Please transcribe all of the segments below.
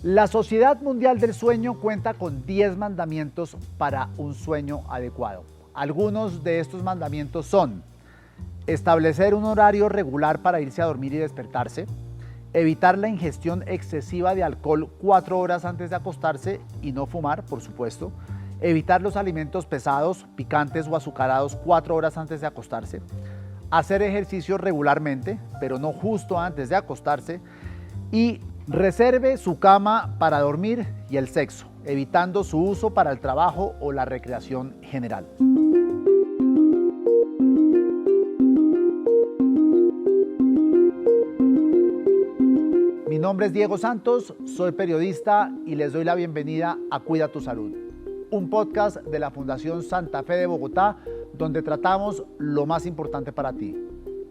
La Sociedad Mundial del Sueño cuenta con 10 mandamientos para un sueño adecuado. Algunos de estos mandamientos son: establecer un horario regular para irse a dormir y despertarse, evitar la ingestión excesiva de alcohol 4 horas antes de acostarse y no fumar, por supuesto, evitar los alimentos pesados, picantes o azucarados 4 horas antes de acostarse, hacer ejercicio regularmente, pero no justo antes de acostarse, y reserve su cama para dormir y el sexo, evitando su uso para el trabajo o la recreación general. Mi nombre es Diego Santos, soy periodista y les doy la bienvenida a Cuida tu Salud, un podcast de la Fundación Santa Fe de Bogotá, donde tratamos lo más importante para ti,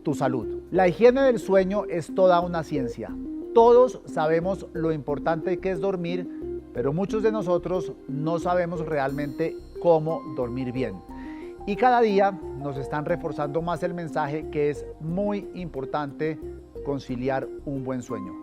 tu salud. La higiene del sueño es toda una ciencia. Todos sabemos lo importante que es dormir, pero muchos de nosotros no sabemos realmente cómo dormir bien. Y cada día nos están reforzando más el mensaje que es muy importante conciliar un buen sueño.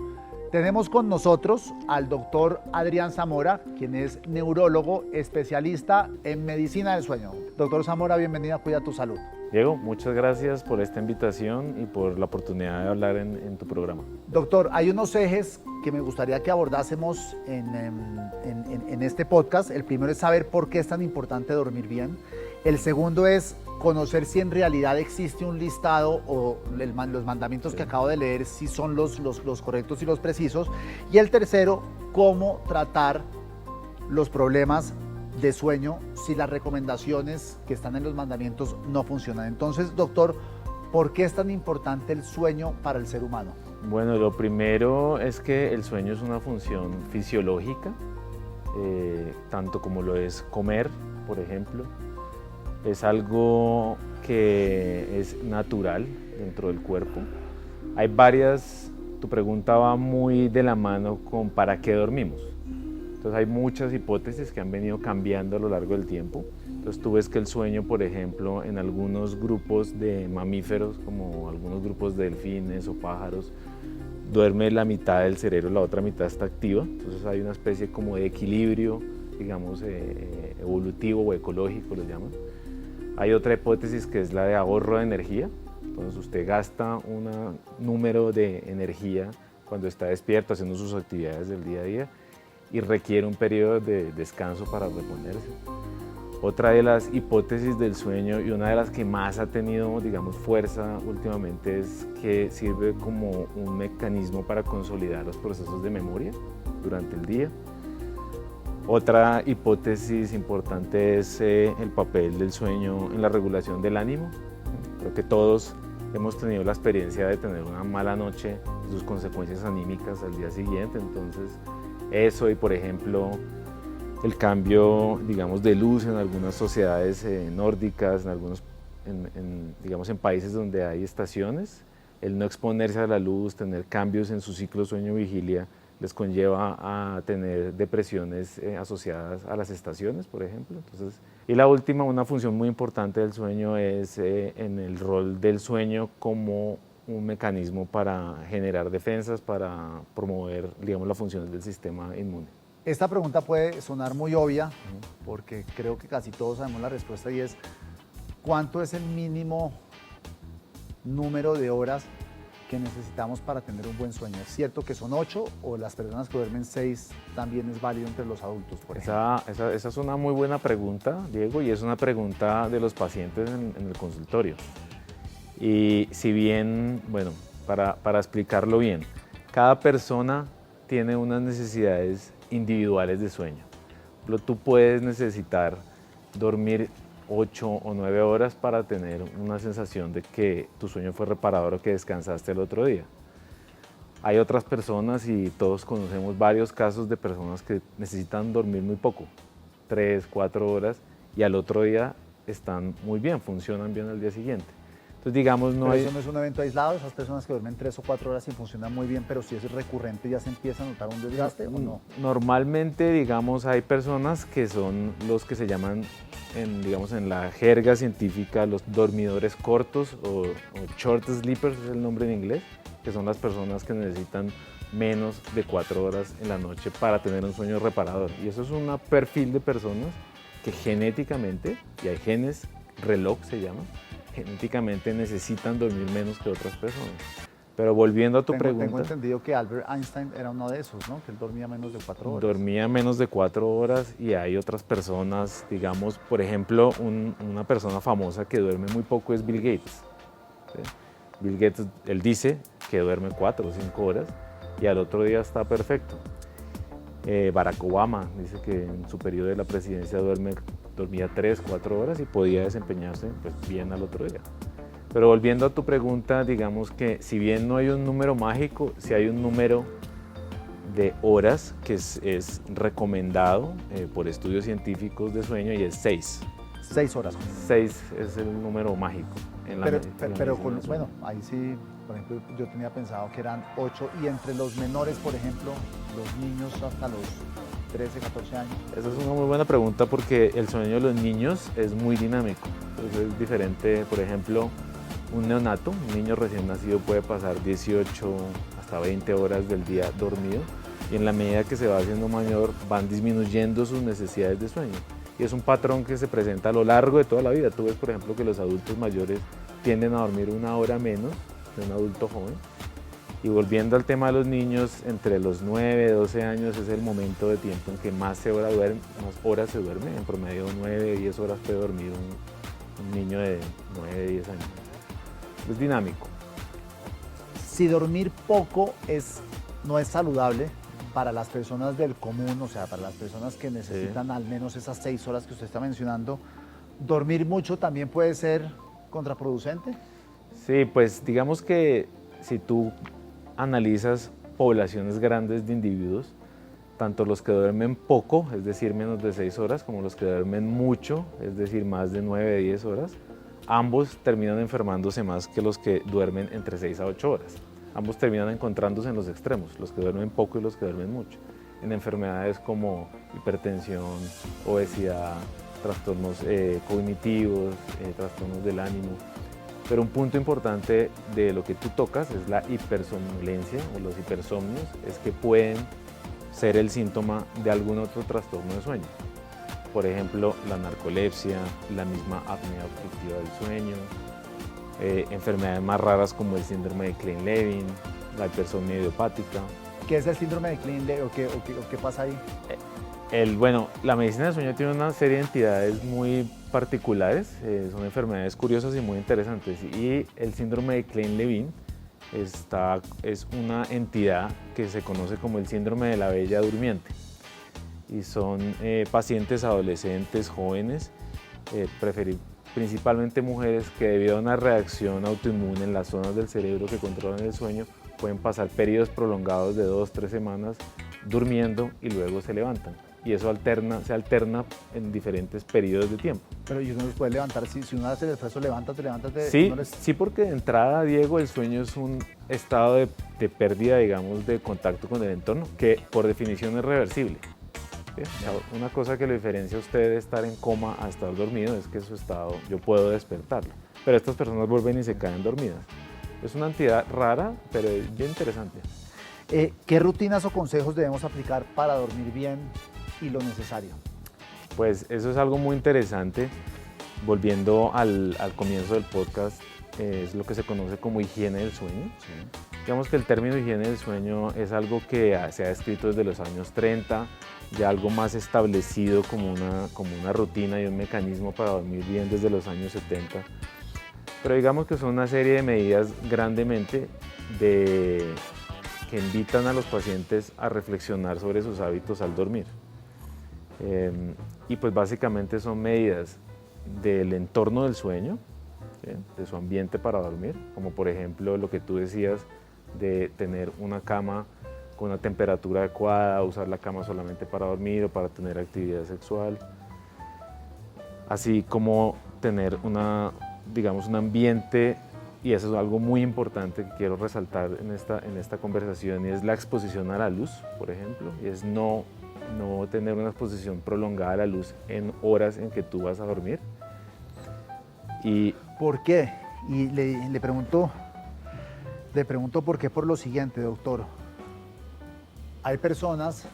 Tenemos con nosotros al doctor Adrián Zamora, quien es neurólogo especialista en medicina del sueño. Doctor Zamora, bienvenido a Cuida tu Salud. Diego, muchas gracias por esta invitación y por la oportunidad de hablar en tu programa. Doctor, hay unos ejes que me gustaría que abordásemos en este podcast. El primero es saber por qué es tan importante dormir bien. El segundo es conocer si en realidad existe un listado o los mandamientos que acabo de leer, si son los correctos y los precisos. Y el tercero, cómo tratar los problemas de sueño si las recomendaciones que están en los mandamientos no funcionan. Entonces, doctor, ¿por qué es tan importante el sueño para el ser humano? Bueno, lo primero es que el sueño es una función fisiológica, tanto como lo es comer, por ejemplo. Es algo que es natural dentro del cuerpo. Hay tu pregunta va muy de la mano con ¿para qué dormimos? Entonces hay muchas hipótesis que han venido cambiando a lo largo del tiempo. Entonces tú ves que el sueño, por ejemplo, en algunos grupos de mamíferos, como algunos grupos de delfines o pájaros, duerme la mitad del cerebro, la otra mitad está activa. Entonces hay una especie como de equilibrio, digamos, evolutivo o ecológico, lo llaman. Hay otra hipótesis que es la de ahorro de energía. Entonces usted gasta un número de energía cuando está despierto haciendo sus actividades del día a día y requiere un periodo de descanso para reponerse. Otra de las hipótesis del sueño y una de las que más ha tenido, digamos, fuerza últimamente es que sirve como un mecanismo para consolidar los procesos de memoria durante el día. Otra hipótesis importante es el papel del sueño en la regulación del ánimo. Creo que todos hemos tenido la experiencia de tener una mala noche y sus consecuencias anímicas al día siguiente, entonces eso y, por ejemplo, el cambio, digamos, de luz en algunas sociedades nórdicas, digamos, en países donde hay estaciones, el no exponerse a la luz, tener cambios en su ciclo sueño-vigilia, les conlleva a tener depresiones asociadas a las estaciones, por ejemplo. Entonces, y la última, una función muy importante del sueño es en el rol del sueño como un mecanismo para generar defensas, para promover, digamos, las funciones del sistema inmune. Esta pregunta puede sonar muy obvia, porque creo que casi todos sabemos la respuesta, y es: ¿cuánto es el mínimo número de horas que necesitamos para tener un buen sueño? ¿Es cierto que son 8 o las personas que duermen 6 también es válido entre los adultos, por ejemplo? Esa es una muy buena pregunta, Diego, y es una pregunta de los pacientes en el consultorio. Y si bien, bueno, para explicarlo bien, cada persona tiene unas necesidades individuales de sueño. Tú puedes necesitar dormir 8 o 9 horas para tener una sensación de que tu sueño fue reparador o que descansaste el otro día. Hay otras personas, y todos conocemos varios casos de personas que necesitan dormir muy poco, 3, 4 horas, y al otro día están muy bien, funcionan bien al día siguiente. Entonces, digamos, no pero hay... eso no es un evento aislado, esas personas que duermen 3 o 4 horas y funcionan muy bien, pero si es recurrente, ¿ya se empieza a notar un desgaste o no? Normalmente, digamos, hay personas que son los que se llaman, digamos, en la jerga científica, los dormidores cortos o short sleepers, es el nombre en inglés, que son las personas que necesitan menos de 4 horas en la noche para tener un sueño reparador. Y eso es un perfil de personas que genéticamente, y hay genes reloj se llama, genéticamente necesitan dormir menos que otras personas. Pero volviendo a tu pregunta... Tengo entendido que Albert Einstein era uno de esos, ¿no? Que él dormía menos de 4 horas. Dormía menos de 4 horas y hay otras personas, digamos, por ejemplo, una persona famosa que duerme muy poco es Bill Gates. ¿Sí? Bill Gates, él dice que duerme 4 o 5 horas y al otro día está perfecto. Barack Obama dice que en su periodo de la presidencia dormía 3, 4 horas y podía desempeñarse pues, bien al otro día. Pero volviendo a tu pregunta, digamos que si bien no hay un número mágico, sí hay un número de horas que es recomendado por estudios científicos de sueño y es 6. 6 horas. 6 es el número mágico. Pero bueno, ahí sí, por ejemplo, yo tenía pensado que eran 8 y entre los menores, por ejemplo, los niños hasta los 13, 14 años. Esa es una muy buena pregunta porque el sueño de los niños es muy dinámico. Entonces es diferente, por ejemplo, un neonato, un niño recién nacido puede pasar 18 hasta 20 horas del día dormido y en la medida que se va haciendo mayor van disminuyendo sus necesidades de sueño. Y es un patrón que se presenta a lo largo de toda la vida. Tú ves, por ejemplo, que los adultos mayores tienden a dormir 1 hora menos que un adulto joven. Y volviendo al tema de los niños, entre los 9 y 12 años es el momento de tiempo en que más horas se duerme. En promedio 9, 10 horas puede dormir un niño de 9, 10 años. Es dinámico. Si dormir poco no es saludable para las personas del común, o sea, para las personas que necesitan al menos esas 6 horas que usted está mencionando, ¿dormir mucho también puede ser contraproducente? Sí, pues digamos que si tú analizas poblaciones grandes de individuos, tanto los que duermen poco, es decir, menos de 6 horas, como los que duermen mucho, es decir, más de 9, 10 horas, ambos terminan enfermándose más que los que duermen entre 6 a 8 horas. Ambos terminan encontrándose en los extremos, los que duermen poco y los que duermen mucho, en enfermedades como hipertensión, obesidad, trastornos cognitivos, trastornos del ánimo. Pero un punto importante de lo que tú tocas es la hipersomnolencia o los hipersomnios, es que pueden ser el síntoma de algún otro trastorno de sueño. Por ejemplo, la narcolepsia, la misma apnea obstructiva del sueño, enfermedades más raras como el síndrome de Klein-Levin, la hipersomnia idiopática. ¿Qué es el síndrome de Klein-Levin o qué pasa ahí? Bueno, la medicina del sueño tiene una serie de entidades muy particulares, son enfermedades curiosas y muy interesantes. Y el síndrome de Klein-Levin es una entidad que se conoce como el síndrome de la bella durmiente. Y son pacientes adolescentes, jóvenes, principalmente mujeres que debido a una reacción autoinmune en las zonas del cerebro que controlan el sueño, pueden pasar periodos prolongados de 2-3 semanas durmiendo y luego se levantan. Y eso se alterna en diferentes periodos de tiempo. Pero ¿y uno se puede levantar? Si uno hace el esfuerzo, levántate. Sí, porque de entrada, Diego, el sueño es un estado de pérdida, digamos, de contacto con el entorno, que por definición es reversible. ¿Sí? Una cosa que lo diferencia a usted de estar en coma a estar dormido es que su estado yo puedo despertarlo, pero estas personas vuelven y se caen dormidas. Es una entidad rara, pero es bien interesante. ¿Qué rutinas o consejos debemos aplicar para dormir bien y lo necesario? Pues eso es algo muy interesante. Volviendo al comienzo del podcast, es lo que se conoce como higiene del sueño. Sí. Digamos que el término higiene del sueño es algo que se ha escrito desde los años 30, ya algo más establecido como una rutina y un mecanismo para dormir bien desde los años 70. Pero digamos que son una serie de medidas grandemente que invitan a los pacientes a reflexionar sobre sus hábitos al dormir. Y pues básicamente son medidas del entorno del sueño, ¿sí? De su ambiente para dormir, como por ejemplo lo que tú decías de tener una cama con una temperatura adecuada, usar la cama solamente para dormir o para tener actividad sexual, así como tener un ambiente, y eso es algo muy importante que quiero resaltar en esta conversación, y es la exposición a la luz, por ejemplo, y es no tener una exposición prolongada a la luz en horas en que tú vas a dormir. ¿Por qué? Y le pregunto por qué, por lo siguiente, doctor. hay personas,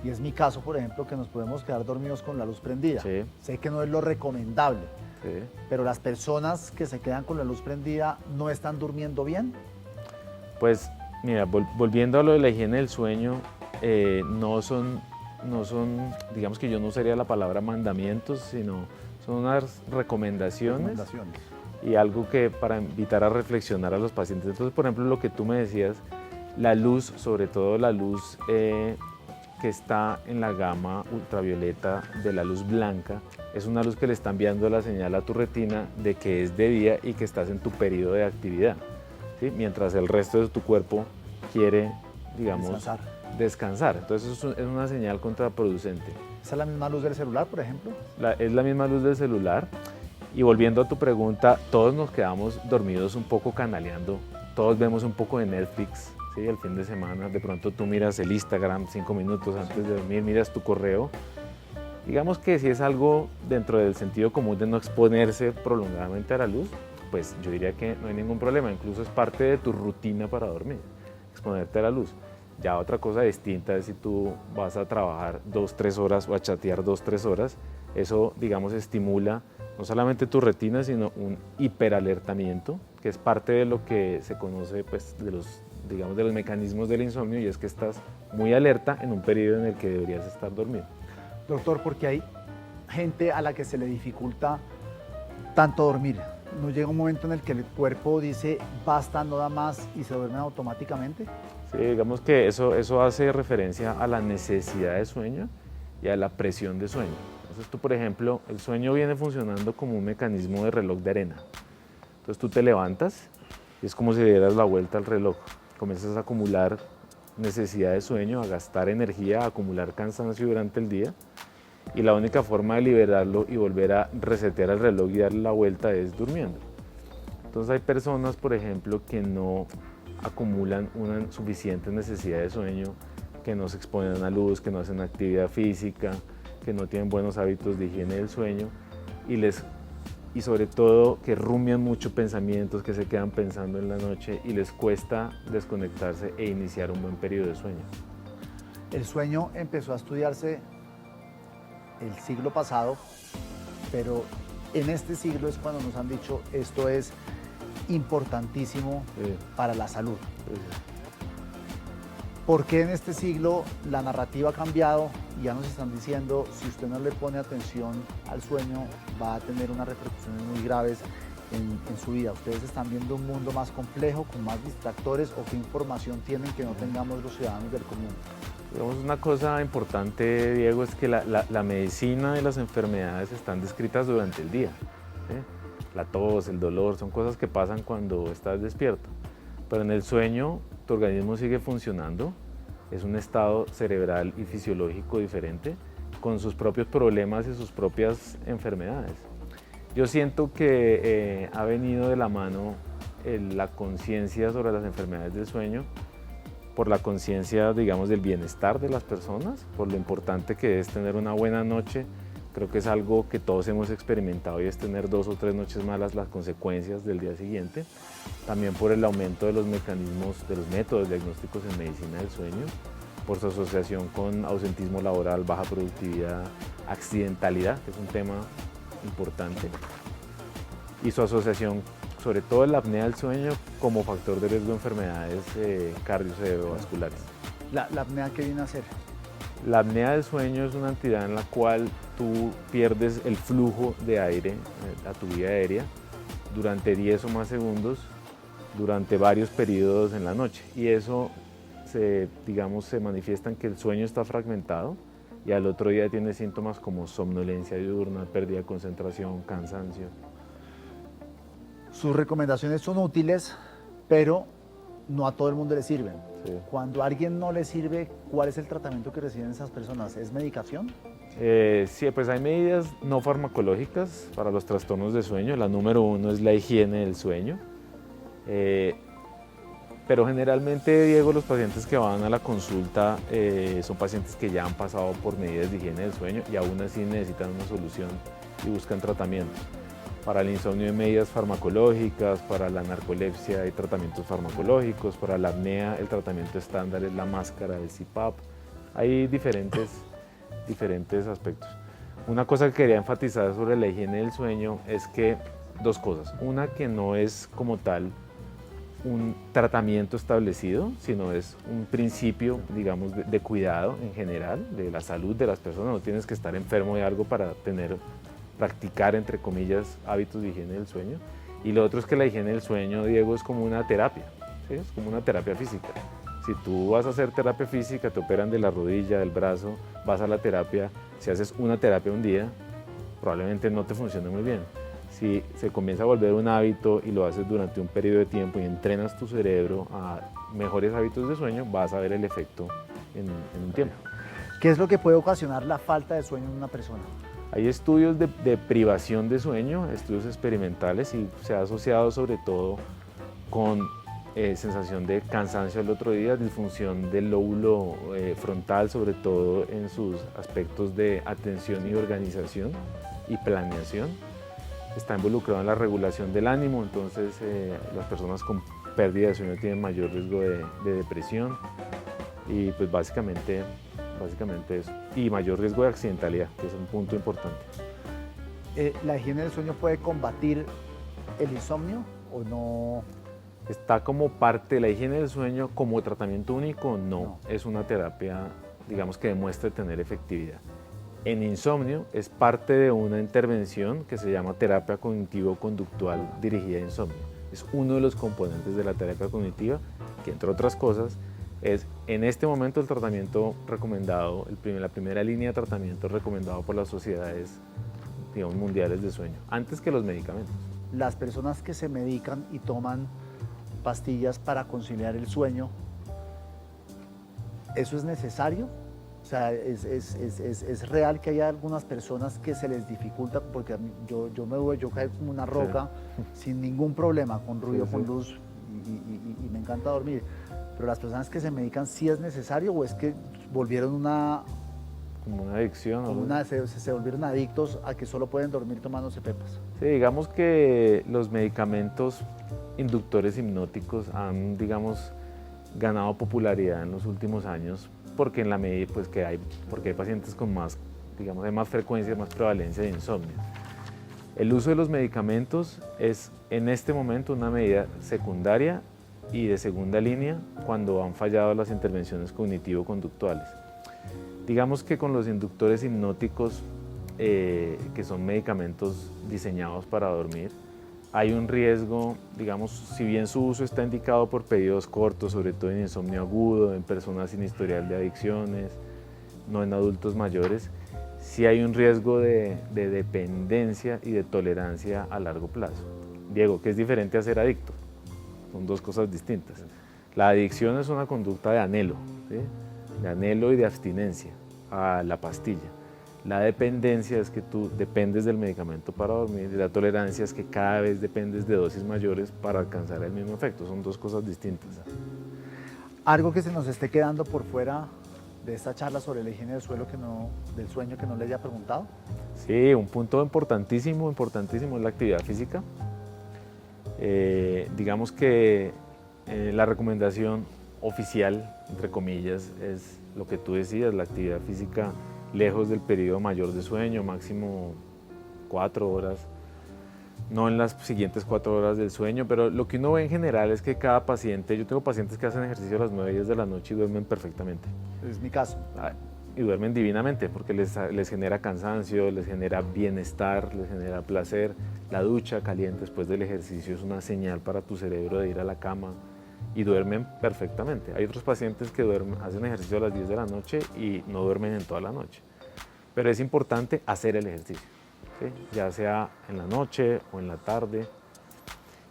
y es mi caso, por ejemplo, que nos podemos quedar dormidos con la luz prendida. Sí. Sé que no es lo recomendable, Sí. pero las personas que se quedan con la luz prendida no están durmiendo bien. Pues mira, volviendo a lo de la higiene del sueño, no son, digamos que yo no usaría la palabra mandamientos, sino son unas recomendaciones y algo que para invitar a reflexionar a los pacientes. Entonces, por ejemplo, lo que tú me decías, la luz, sobre todo la luz que está en la gama ultravioleta de la luz blanca, es una luz que le está enviando la señal a tu retina de que es de día y que estás en tu periodo de actividad, ¿sí? Mientras el resto de tu cuerpo quiere, digamos, descansar. Entonces es una señal contraproducente. ¿Esa es la misma luz del celular, por ejemplo? Es la misma luz del celular. Y volviendo a tu pregunta, todos nos quedamos dormidos un poco canaleando, todos vemos un poco de Netflix, ¿sí? El fin de semana, de pronto tú miras el Instagram 5 minutos antes de dormir, miras tu correo. Digamos que si es algo dentro del sentido común de no exponerse prolongadamente a la luz, pues yo diría que no hay ningún problema, incluso es parte de tu rutina para dormir, exponerte a la luz. Ya otra cosa distinta es si tú vas a trabajar 2-3 horas o a chatear 2-3 horas, eso, digamos, estimula no solamente tu retina, sino un hiperalertamiento, que es parte de lo que se conoce, pues, de los mecanismos del insomnio, y es que estás muy alerta en un periodo en el que deberías estar dormido. Doctor, porque hay gente a la que se le dificulta tanto dormir. ¿No llega un momento en el que el cuerpo dice basta, no da más y se duerme automáticamente? Sí, digamos que eso hace referencia a la necesidad de sueño y a la presión de sueño. Entonces tú, por ejemplo, el sueño viene funcionando como un mecanismo de reloj de arena. Entonces tú te levantas y es como si le dieras la vuelta al reloj. Comienzas a acumular necesidad de sueño, a gastar energía, a acumular cansancio durante el día. Y la única forma de liberarlo y volver a resetear el reloj y darle la vuelta es durmiendo. Entonces hay personas, por ejemplo, que no acumulan una suficiente necesidad de sueño, que no se exponen a luz, que no hacen actividad física, que no tienen buenos hábitos de higiene del sueño y sobre todo que rumian mucho pensamientos, que se quedan pensando en la noche y les cuesta desconectarse e iniciar un buen periodo de sueño. El sueño empezó a estudiarse el siglo pasado, pero en este siglo es cuando nos han dicho esto es importantísimo para la salud. ¿Por qué en este siglo la narrativa ha cambiado y ya nos están diciendo si usted no le pone atención al sueño va a tener unas repercusiones muy graves en su vida? ¿Ustedes están viendo un mundo más complejo, con más distractores o qué información tienen que no tengamos los ciudadanos del común? Digamos, una cosa importante, Diego, es que la medicina y las enfermedades están descritas durante el día, ¿sí? La tos, el dolor, son cosas que pasan cuando estás despierto. Pero en el sueño, tu organismo sigue funcionando, es un estado cerebral y fisiológico diferente, con sus propios problemas y sus propias enfermedades. Yo siento que ha venido de la mano la conciencia sobre las enfermedades del sueño, por la conciencia, digamos, del bienestar de las personas, por lo importante que es tener una buena noche. Creo que es algo que todos hemos experimentado y es tener 2 o 3 noches malas, las consecuencias del día siguiente. También por el aumento de los mecanismos, de los métodos diagnósticos en medicina del sueño, por su asociación con ausentismo laboral, baja productividad, accidentalidad, que es un tema importante, y su asociación sobre todo la apnea del sueño como factor de riesgo de enfermedades cardiocerebrovasculares. ¿La apnea qué viene a hacer? La apnea del sueño es una entidad en la cual tú pierdes el flujo de aire a tu vía aérea durante 10 o más segundos durante varios periodos en la noche, y eso se manifiesta en que el sueño está fragmentado y al otro día tiene síntomas como somnolencia diurna, pérdida de concentración, cansancio. Sus recomendaciones son útiles, pero no a todo el mundo le sirven. Sí. Cuando a alguien no le sirve, ¿cuál es el tratamiento que reciben esas personas? ¿Es medicación? Sí, pues hay medidas no farmacológicas para los trastornos de sueño. La número 1 es la higiene del sueño. Pero generalmente, Diego, los pacientes que van a la consulta son pacientes que ya han pasado por medidas de higiene del sueño y aún así necesitan una solución y buscan tratamiento. Para el insomnio hay medidas farmacológicas, para la narcolepsia hay tratamientos farmacológicos, para la apnea el tratamiento estándar es la máscara del CPAP. Hay diferentes aspectos. Una cosa que quería enfatizar sobre la higiene del sueño es que dos cosas. Una, que no es como tal un tratamiento establecido, sino es un principio, digamos, de cuidado en general, de la salud de las personas. No tienes que estar enfermo de algo para practicar, entre comillas, hábitos de higiene del sueño. Y lo otro es que la higiene del sueño, Diego, es como una terapia, ¿sí? Es como una terapia física. Si tú vas a hacer terapia física, te operan de la rodilla, del brazo, vas a la terapia, si haces una terapia un día, probablemente no te funcione muy bien. Si se comienza a volver un hábito y lo haces durante un periodo de tiempo y entrenas tu cerebro a mejores hábitos de sueño, vas a ver el efecto en un tiempo. ¿Qué es lo que puede ocasionar la falta de sueño en una persona? Hay estudios de privación de sueño, estudios experimentales, y se ha asociado sobre todo con sensación de cansancio al otro día, disfunción del lóbulo frontal, sobre todo en sus aspectos de atención y organización y planeación. Está involucrado en la regulación del ánimo, entonces las personas con pérdida de sueño tienen mayor riesgo de depresión y pues básicamente eso. Y mayor riesgo de accidentalidad, que es un punto importante. ¿La higiene del sueño puede combatir el insomnio o no? Está como parte de la higiene del sueño como tratamiento único, no. Es una terapia, digamos, que demuestre tener efectividad. En insomnio es parte de una intervención que se llama terapia cognitivo-conductual dirigida a insomnio. Es uno de los componentes de la terapia cognitiva que, entre otras cosas, es en este momento el tratamiento recomendado, la primera línea de tratamiento recomendado por las sociedades, digamos, mundiales de sueño, antes que los medicamentos. Las personas que se medican y toman pastillas para conciliar el sueño, ¿eso es necesario? O sea, es real que haya algunas personas que se les dificulta, porque yo caigo como una roca, sí, sin ningún problema, con ruido, sí, con luz, y me encanta dormir. Pero las personas que se medican, ¿sí es necesario o es que volvieron como una adicción? Se volvieron adictos a que solo pueden dormir tomándose pepas? Sí, digamos que los medicamentos inductores hipnóticos han, digamos, ganado popularidad en los últimos años porque en la medida pues, porque hay pacientes con más, digamos, hay más frecuencia, más prevalencia de insomnio. El uso de los medicamentos es en este momento una medida secundaria y de segunda línea cuando han fallado las intervenciones cognitivo-conductuales. Digamos que con los inductores hipnóticos, que son medicamentos diseñados para dormir, hay un riesgo, digamos, si bien su uso está indicado por periodos cortos, sobre todo en insomnio agudo, en personas sin historial de adicciones, no en adultos mayores, sí hay un riesgo de dependencia y de tolerancia a largo plazo. Diego, ¿qué es diferente a ser adicto? Son dos cosas distintas. La adicción es una conducta de anhelo, ¿sí? De anhelo y de abstinencia a la pastilla. La dependencia es que tú dependes del medicamento para dormir y la tolerancia es que cada vez dependes de dosis mayores para alcanzar el mismo efecto. Son dos cosas distintas. ¿Algo que se nos esté quedando por fuera de esta charla sobre la higiene del sueño que no le haya preguntado? Sí, un punto importantísimo es la actividad física. Digamos que la recomendación oficial, entre comillas, es lo que tú decías, la actividad física lejos del periodo mayor de sueño, máximo 4 horas, no en las siguientes 4 horas del sueño, pero lo que uno ve en general es que cada paciente, yo tengo pacientes que hacen ejercicio a las 9, 10 de la noche y duermen perfectamente. Es mi caso. Y duermen divinamente porque les genera cansancio, les genera bienestar, les genera placer. La ducha caliente después del ejercicio es una señal para tu cerebro de ir a la cama y duermen perfectamente. Hay otros pacientes que hacen ejercicio a las 10 de la noche y no duermen en toda la noche. Pero es importante hacer el ejercicio, ¿sí? Ya sea en la noche o en la tarde.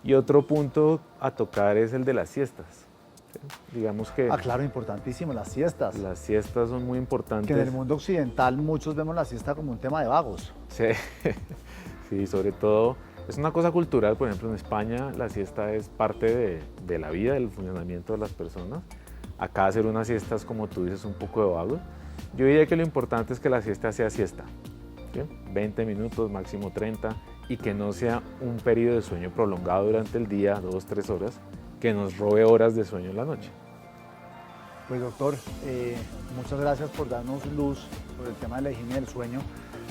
Y otro punto a tocar es el de las siestas. ¿Sí? Digamos que... claro, importantísimo, las siestas. Las siestas son muy importantes. Que en el mundo occidental muchos vemos la siesta como un tema de vagos. Sí, sí, sobre todo... Es una cosa cultural, por ejemplo, en España la siesta es parte de la vida, del funcionamiento de las personas. Acá hacer una siesta es, como tú dices, un poco de vago. Yo diría que lo importante es que la siesta sea siesta, ¿sí? 20 minutos, máximo 30, y que no sea un periodo de sueño prolongado durante el día, 2, 3 horas, que nos robe horas de sueño en la noche. Pues doctor, muchas gracias por darnos luz sobre el tema de la higiene del sueño.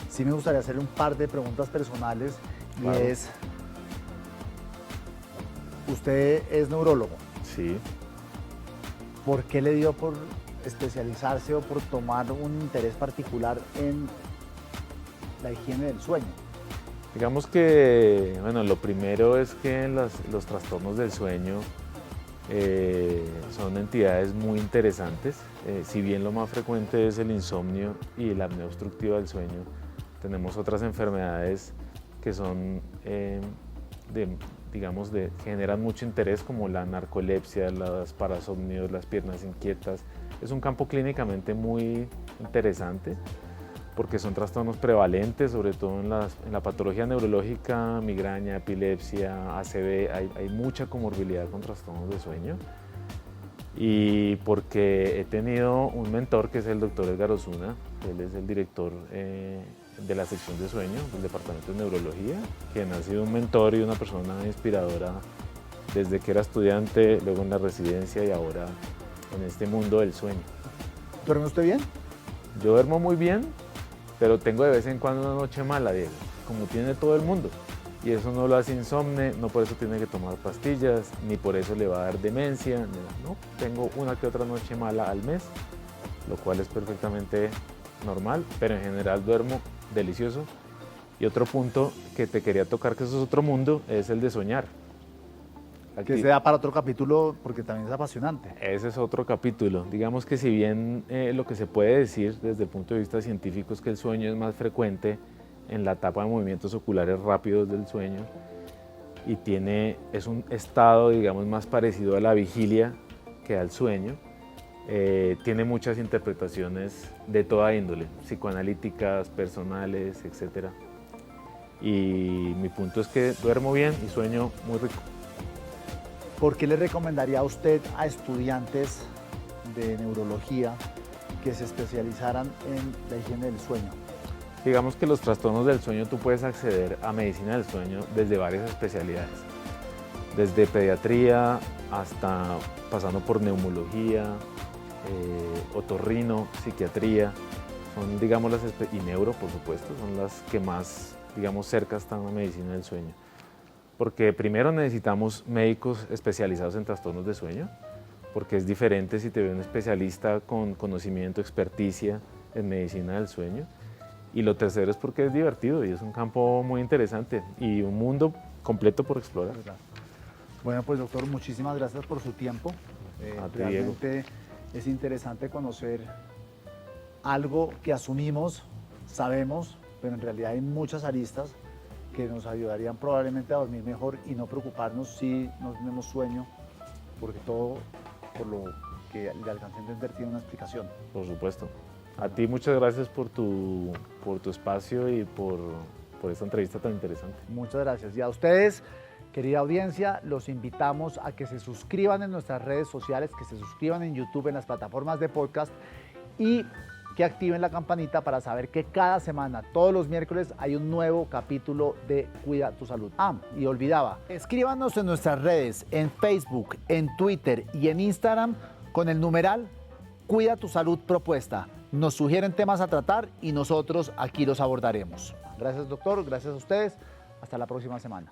Sí me gustaría hacerle un par de preguntas personales y Claro. es, usted es neurólogo, Sí. ¿por qué le dio por especializarse o por tomar un interés particular en la higiene del sueño? Digamos que, bueno, lo primero es que los trastornos del sueño son entidades muy interesantes. Si bien lo más frecuente es el insomnio y la apnea obstructiva del sueño, tenemos otras enfermedades que son, generan mucho interés, como la narcolepsia, las parasomnios, las piernas inquietas. Es un campo clínicamente muy interesante porque son trastornos prevalentes, sobre todo en la patología neurológica, migraña, epilepsia, ACV, hay mucha comorbilidad con trastornos de sueño. Y porque he tenido un mentor que es el doctor Edgar Osuna, él es el director de la sección de sueño del departamento de neurología, quien ha sido un mentor y una persona inspiradora desde que era estudiante, luego en la residencia y ahora en este mundo del sueño. ¿Duerme usted bien? Yo duermo muy bien, pero tengo de vez en cuando una noche mala, Diego, como tiene todo el mundo. Y eso no lo hace insomne, no por eso tiene que tomar pastillas, ni por eso le va a dar demencia, no. Tengo una que otra noche mala al mes, lo cual es perfectamente normal, pero en general duermo delicioso. Y otro punto que te quería tocar, que eso es otro mundo, es el de soñar. Que se da para otro capítulo porque también es apasionante. Ese es otro capítulo. Digamos que si bien lo que se puede decir desde el punto de vista científico es que el sueño es más frecuente en la etapa de movimientos oculares rápidos del sueño y es un estado, digamos, más parecido a la vigilia que al sueño, tiene muchas interpretaciones de toda índole, psicoanalíticas, personales, etc. Y mi punto es que duermo bien y sueño muy rico. ¿Por qué le recomendaría a usted a estudiantes de neurología que se especializaran en la higiene del sueño? Digamos que los trastornos del sueño tú puedes acceder a medicina del sueño desde varias especialidades, desde pediatría hasta pasando por neumología, otorrino, psiquiatría, son digamos y neuro por supuesto, son las que más digamos cerca están a medicina del sueño. Porque primero necesitamos médicos especializados en trastornos de sueño, porque es diferente si te ve un especialista con conocimiento, experticia en medicina del sueño. Y lo tercero es porque es divertido y es un campo muy interesante y un mundo completo por explorar. Bueno, pues doctor, muchísimas gracias por su tiempo. A ti, Realmente es interesante conocer algo que asumimos, sabemos, pero en realidad hay muchas aristas que nos ayudarían probablemente a dormir mejor y no preocuparnos si no tenemos sueño, porque todo, por lo que le alcancé a entender, tiene una explicación. Por supuesto. A ti muchas gracias por tu espacio y por esta entrevista tan interesante. Muchas gracias. Y a ustedes, querida audiencia, los invitamos a que se suscriban en nuestras redes sociales, que se suscriban en YouTube, en las plataformas de podcast y que activen la campanita para saber que cada semana, todos los miércoles, hay un nuevo capítulo de Cuida tu Salud. Y olvidaba, escríbanos en nuestras redes, en Facebook, en Twitter y en Instagram con el numeral Cuida tu Salud Propuesta. Nos sugieren temas a tratar y nosotros aquí los abordaremos. Gracias, doctor. Gracias a ustedes. Hasta la próxima semana.